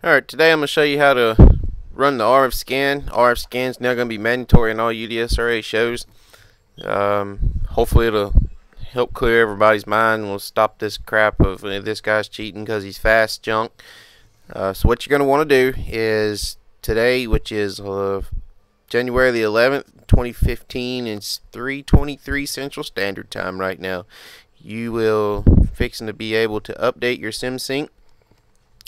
Alright, today I'm going to show you how to run the RF scan. RF scan is now going to be mandatory in all UDSRA shows. Hopefully it'll help clear everybody's mind. We'll stop this crap of this guy's cheating because he's fast junk. So what you're going to want to do is today, which is January the 11th, 2015, and it's 3:23 Central Standard Time right now. You will fixing to be able to update your SimSync.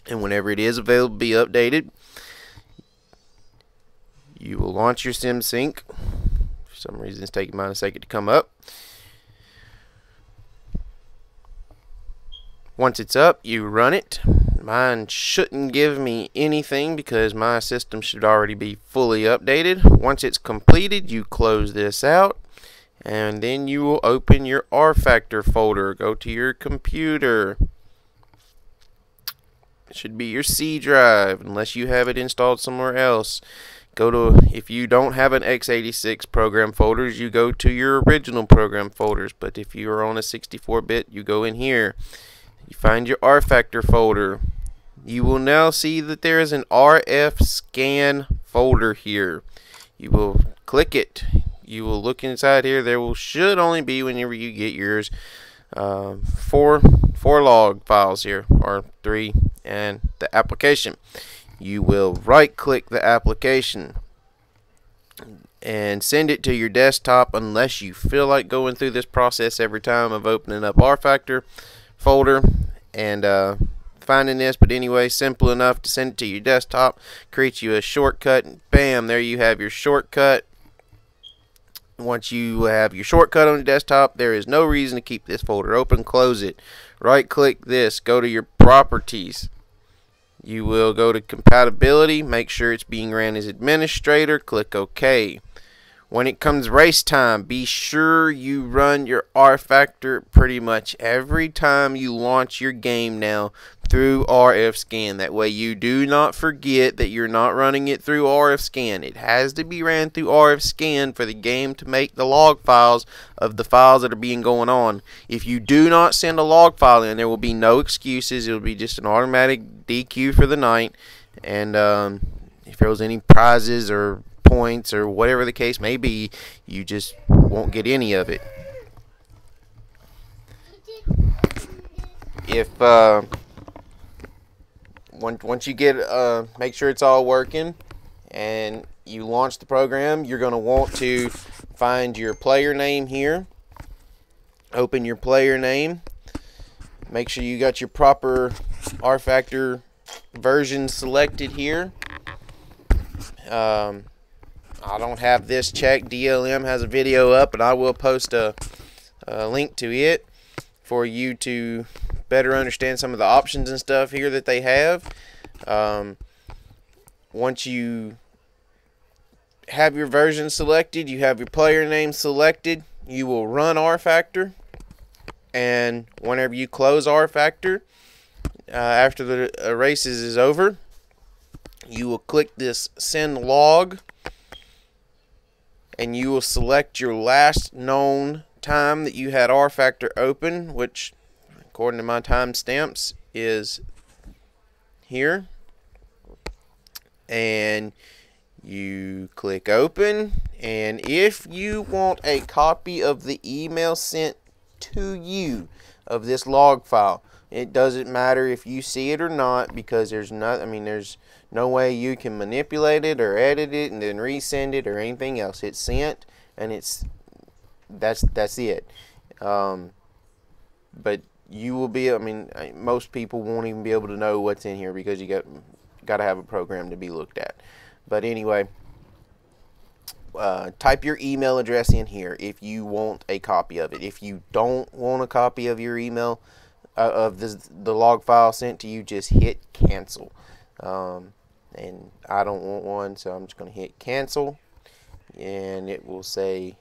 And whenever it is available to be updated, you will launch your SimSync. For some reason it's taking mine a second to come up. Once it's up, you run it. Mine shouldn't give me anything because my system should already be fully updated. Once it's completed, you close this out, and then you will open your rFactor folder. Go to your computer. Should be your C drive unless you have it installed somewhere else. If you don't have an x86 program folders, you go to your original program folders, but if you are on a 64-bit, you go in here. You find your rFactor folder. You will now see that there is an RF scan folder here. You will click it. You will look inside here. There should only be, whenever you get yours, four log files here, or 3, and the application. You will right click the application and send it to your desktop unless you feel like going through this process every time of opening up rFactor folder and finding this. But anyway, simple enough to send it to your desktop. Create you a shortcut, and bam, there you have your shortcut. Once you have your shortcut on the desktop, there is no reason to keep this folder open. Close it. Right click this, go to your properties. You will go to compatibility, make sure it's being ran as administrator, click OK. When it comes race time, be sure you run your rFactor pretty much every time you launch your game now through RF scan. That way you do not forget that you're not running it through RF scan. It has to be ran through RF scan for the game to make the log files of the files that are being going on. If you do not send a log file in, there will be no excuses. It will be just an automatic DQ for the night. And if there was any prizes or points or whatever the case may be, you just won't get any of it. If once you get make sure it's all working and you launch the program, you're going to want to find your player name here. Open your player name. Make sure you got your proper rFactor version selected here. I don't have this checked. DLM has a video up, and I will post a link to it for you to better understand some of the options and stuff here that they have. Once you have your version selected, you have your player name selected, you will run rFactor, and whenever you close rFactor, after the races is over, you will click this send log, and you will select your last known time that you had rFactor open, which according to my timestamps is here, and you click open. And if you want a copy of the email sent to you of this log file, it doesn't matter if you see it or not, because there's no way you can manipulate it or edit it and then resend it or anything else. It's sent, and that's it. But you will be, most people won't even be able to know what's in here because you got to have a program to be looked at. But anyway, type your email address in here if you want a copy of it. If you don't want a copy of your email of the log file sent to you, just hit cancel. And I don't want one, so I'm just going to hit cancel, and it will say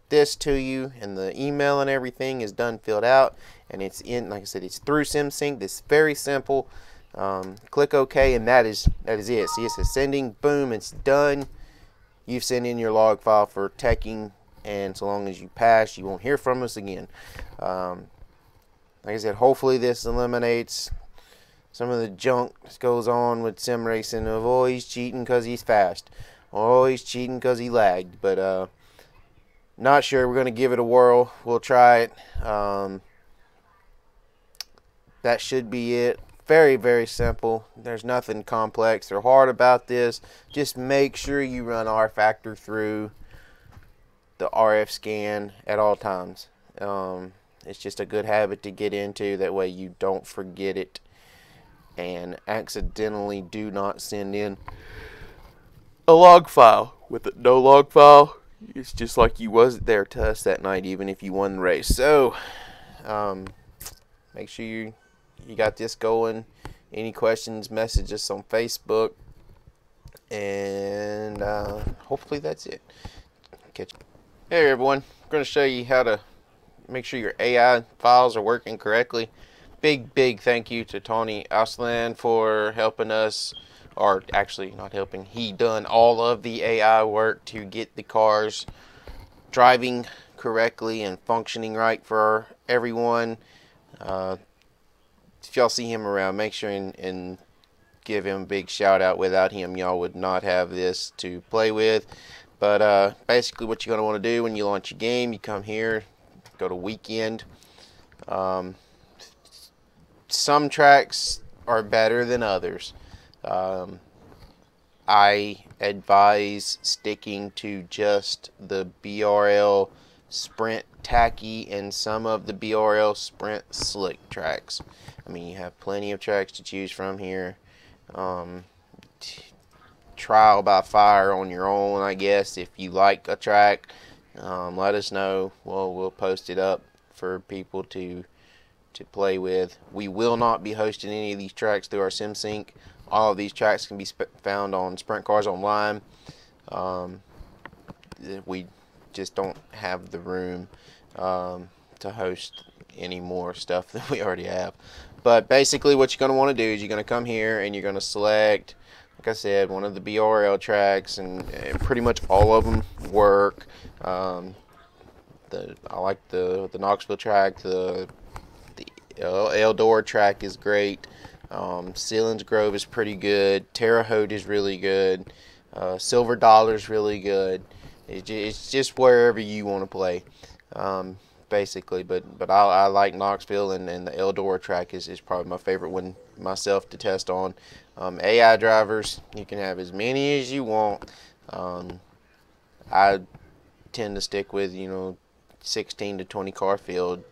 this to you, and the email and everything is done, filled out, and it's in, like I said, it's through SimSync. This is very simple. Click OK, and that is it. See, it says sending, boom, it's done. You've sent in your log file for teching, and so long as you pass, you won't hear from us again. Like I said, hopefully this eliminates some of the junk that goes on with sim racing of, oh, he's cheating because he's fast, oh, he's cheating because he lagged. But not sure. We're going to give it a whirl. We'll try it. That should be it. Very, very simple. There's nothing complex or hard about this. Just make sure you run rFactor through the RF scan at all times. It's just a good habit to get into. That way you don't forget it and accidentally do not send in a log file. With no log file, it's just like you wasn't there to us that night, even if you won the race. So make sure you got this going. Any questions, message us on Facebook, and hopefully that's it. Catch you. Hey everyone, I'm going to show you how to make sure your AI files are working correctly. Big thank you to Tony Aslan for helping us, or actually not helping, he done all of the AI work to get the cars driving correctly and functioning right for everyone. If y'all see him around, make sure and give him a big shout out. Without him, y'all would not have this to play with. But basically what you're going to want to do when you launch your game, you come here, go to weekend. Some tracks are better than others. I advise sticking to just the BRL Sprint Tacky and some of the BRL Sprint Slick tracks. I mean, you have plenty of tracks to choose from here. Trial by fire on your own, I guess. If you like a track, let us know. We'll post it up for people to play with. We will not be hosting any of these tracks through our SimSync. All of these tracks can be found on Sprint Cars Online. We just don't have the room to host any more stuff that we already have. But basically what you're going to want to do is you're going to come here and you're going to select, like I said, one of the BRL tracks, and pretty much all of them work. I like the Knoxville track. The Eldora track is great. Sealands Grove is pretty good. Terre Haute is really good. Silver Dollar is really good. It's just wherever you want to play, basically. But I like Knoxville, and the Eldora track is probably my favorite one myself to test on. AI drivers, you can have as many as you want. I tend to stick with 16 to 20 car field.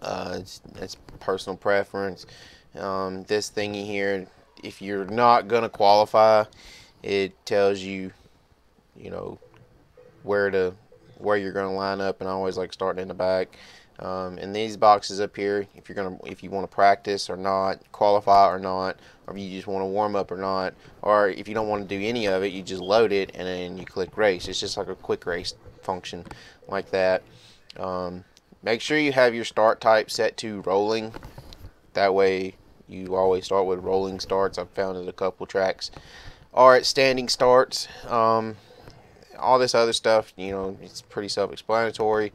It's personal preference. This thingy here, if you're not gonna qualify, it tells you, where you're gonna line up, and I always like starting in the back. And these boxes up here, if you want to practice or not, qualify or not, or if you just want to warm up or not, or if you don't want to do any of it, you just load it and then you click race. It's just like a quick race function like that. Make sure you have your start type set to rolling. That way you always start with rolling starts. I've found it a couple tracks are at standing starts. All this other stuff, it's pretty self-explanatory.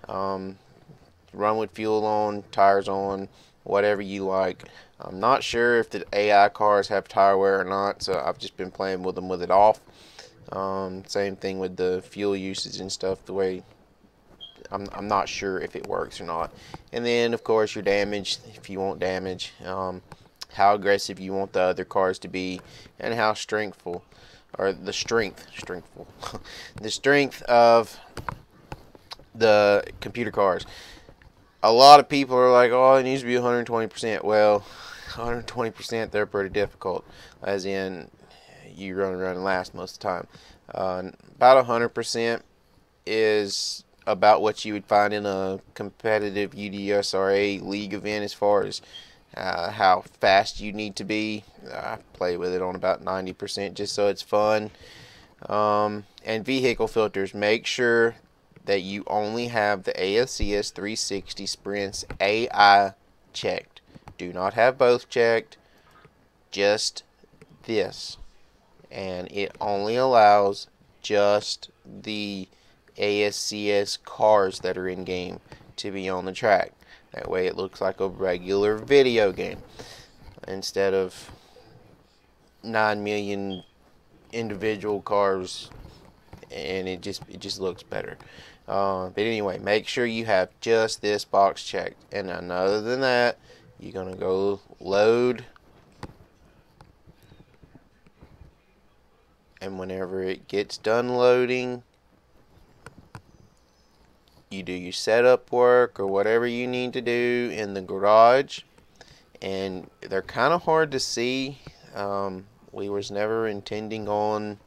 Run with fuel on, tires on, whatever you like. I'm not sure if the AI cars have tire wear or not, so I've just been playing with them with it off. Same thing with the fuel usage and stuff. The way I'm not sure if it works or not. And then of course your damage, if you want damage, how aggressive you want the other cars to be, and how strengthful, or the strengthful the strength of the computer cars. A lot of people are like, oh, it needs to be 120%. Well, 120%, they're pretty difficult, as in you run around and last most of the time. About 100% is about what you would find in a competitive UDSRA league event, as far as how fast you need to be. I play with it on about 90% just so it's fun. And vehicle filters, make sure that you only have the ASCS 360 Sprints AI checked. Do not have both checked, just this. And it only allows just the ASCS cars that are in game to be on the track. That way it looks like a regular video game. instead of 9 million individual cars, and it just looks better. But anyway, make sure you have just this box checked. And then other than that, you're going to go load. And whenever it gets done loading, you do your setup work or whatever you need to do in the garage. And they're kind of hard to see. We was never intending on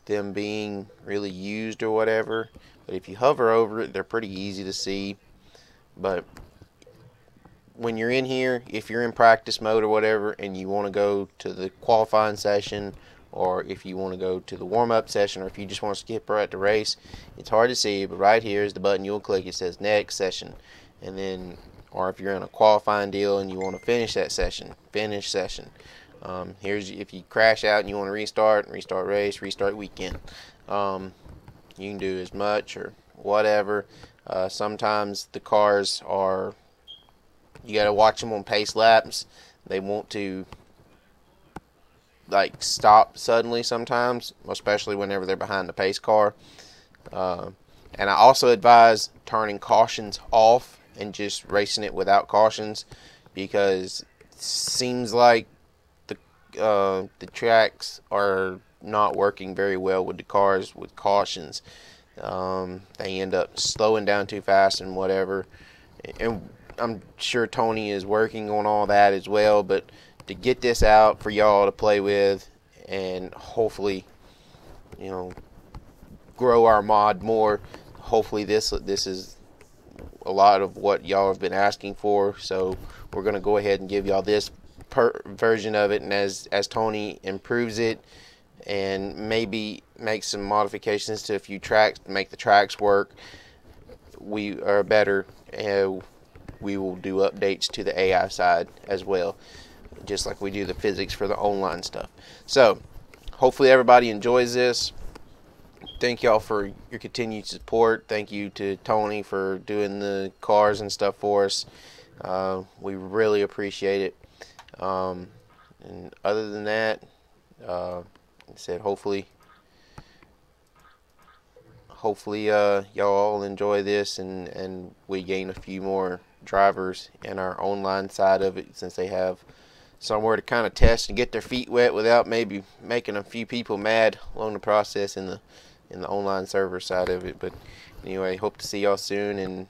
them being really used or whatever, but if you hover over it, they're pretty easy to see. But when you're in here, if you're in practice mode or whatever, and you want to go to the qualifying session, or if you want to go to the warm-up session, or if you just want to skip right to race, it's hard to see, but right here is the button you'll click. It says next session, and then, or if you're in a qualifying deal and you want to finish that session, finish session. Here's if you crash out and you want to restart race, restart weekend. You can do as much or whatever. Sometimes the cars are, you got to watch them on pace laps. They want to like stop suddenly sometimes, especially whenever they're behind the pace car. And I also advise turning cautions off and just racing it without cautions, because it seems like the tracks are not working very well with the cars with cautions. They end up slowing down too fast and whatever. And I'm sure Tony is working on all that as well. But to get this out for y'all to play with, and hopefully, you know, grow our mod more. Hopefully this is a lot of what y'all have been asking for. So we're gonna go ahead and give y'all this version of it, and as Tony improves it and maybe make some modifications to a few tracks to make the tracks work, we are better, and we will do updates to the AI side as well, just like we do the physics for the online stuff. So hopefully everybody enjoys this. Thank y'all for your continued support. Thank you to Tony for doing the cars and stuff for us. We really appreciate it. And other than that, like I said, hopefully y'all all enjoy this, and we gain a few more drivers in our online side of it, since they have somewhere to kind of test and get their feet wet without maybe making a few people mad along the process in the online server side of it. But anyway, hope to see y'all soon, and